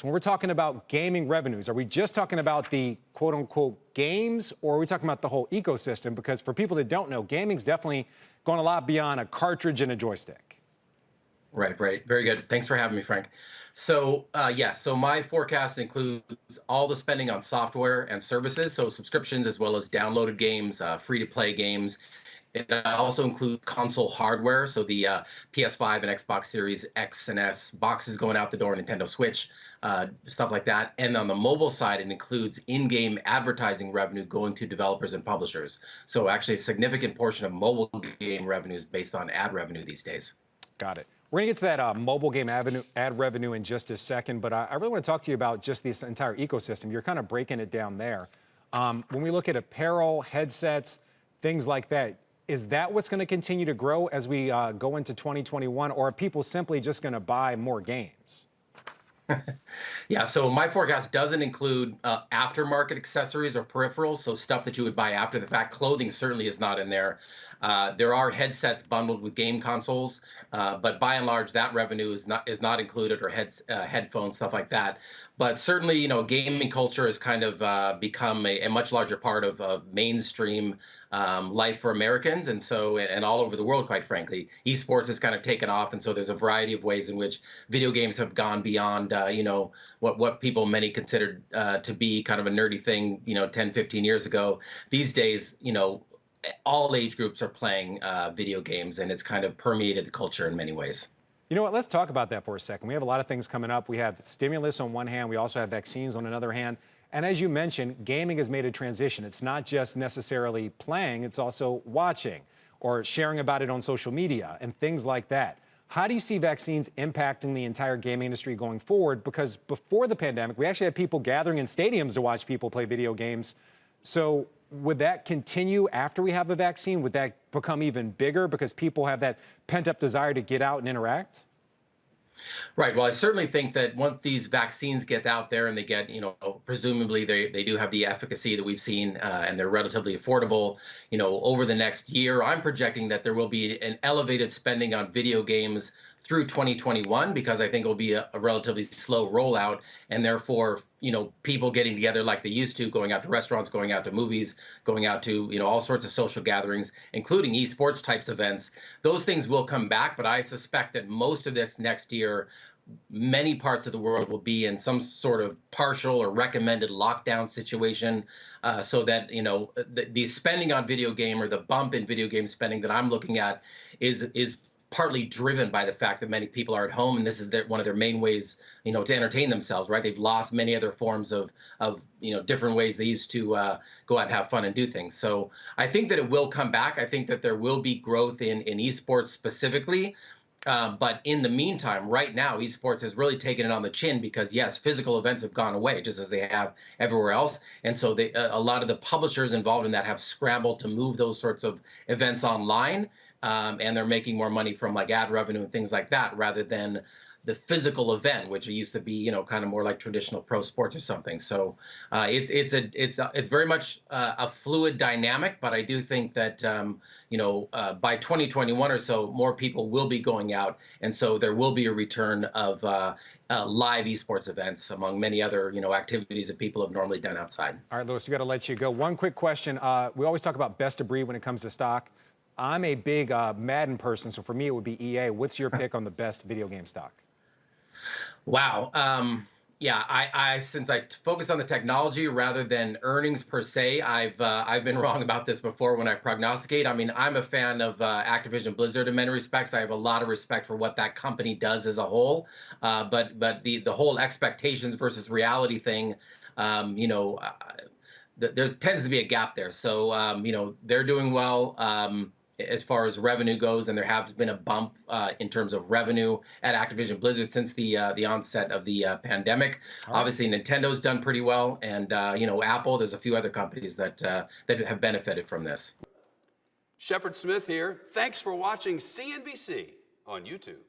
When we're talking about gaming revenues, are we just talking about the quote-unquote games, or are we talking about the whole ecosystem? Because for people that don't know, gaming's definitely going a lot beyond a cartridge and a joystick. Right. Very good. Thanks for having me, Frank. So, so my forecast includes all the spending on software and services, so subscriptions as well as downloaded games, free-to-play games. It also includes console hardware, so the PS5 and Xbox Series X and S, boxes going out the door, Nintendo Switch, stuff like that. And on the mobile side, it includes in-game advertising revenue going to developers and publishers. So actually a significant portion of mobile game revenue is based on ad revenue these days. Got it. We're going to get to that mobile game ad revenue in just a second, but I really want to talk to you about just this entire ecosystem. You're kind of breaking it down there. When we look at apparel, headsets, things like that, is that what's going to continue to grow as we go into 2021, or are people simply just going to buy more games? Yeah, so my forecast doesn't include aftermarket accessories or peripherals, so stuff that you would buy after the fact. Clothing certainly is not in there. There are headsets bundled with game consoles, but by and large, that revenue is not included, or headphones, stuff like that. But certainly, gaming culture has kind of become a much larger part of mainstream life for Americans, and all over the world, quite frankly. Esports has kind of taken off, and so there's a variety of ways in which video games have gone beyond, what many considered to be kind of a nerdy thing, 10, 15 years ago. These days, all age groups are playing video games, and it's kind of permeated the culture in many ways. You know what? Let's talk about that for a second. We have a lot of things coming up. We have stimulus on one hand. We also have vaccines on another hand. And as you mentioned, gaming has made a transition. It's not just necessarily playing. It's also watching or sharing about it on social media and things like that. How do you see vaccines impacting the entire gaming industry going forward? Because before the pandemic, we actually had people gathering in stadiums to watch people play video games. So would that continue after we have a vaccine? Would that become even bigger because people have that pent-up desire to get out and interact? Right. Well, I certainly think that once these vaccines get out there and they get, presumably they do have the efficacy that we've seen, and they're relatively affordable, over the next year, I'm projecting that there will be an elevated spending on video games through 2021, because I think it will be a relatively slow rollout, and therefore, people getting together like they used to, going out to restaurants, going out to movies, going out to, all sorts of social gatherings, including esports types events. Those things will come back, but I suspect that most of this next year, many parts of the world will be in some sort of partial or recommended lockdown situation, so that, the spending on video game, or the bump in video game spending that I'm looking at is partly driven by the fact that many people are at home, and this is one of their main ways, to entertain themselves, right? They've lost many other forms of different ways they used to go out and have fun and do things. So I think that it will come back. I think that there will be growth in esports specifically. But in the meantime, right now, esports has really taken it on the chin, because yes, physical events have gone away just as they have everywhere else. And so a lot of the publishers involved in that have scrambled to move those sorts of events online. And they're making more money from like ad revenue and things like that, rather than the physical event, which it used to be, kind of more like traditional pro sports or something. So it's very much a fluid dynamic, but I do think that by 2021 or so, more people will be going out, and so there will be a return of live esports events, among many other activities that people have normally done outside. All right, Louis, we got to let you go. One quick question: we always talk about best of breed when it comes to stock. I'm a big Madden person, so for me it would be EA. What's your pick on the best video game stock? Wow. Yeah, since I focus on the technology rather than earnings per se, I've been wrong about this before when I prognosticate. I mean, I'm a fan of Activision Blizzard in many respects. I have a lot of respect for what that company does as a whole. But the whole expectations versus reality thing, there tends to be a gap there. So they're doing well as far as revenue goes, and there has been a bump in terms of revenue at Activision Blizzard since the onset of the pandemic. Right. Obviously, Nintendo's done pretty well, and Apple. There's a few other companies that have benefited from this. Shepard Smith here. Thanks for watching CNBC on YouTube.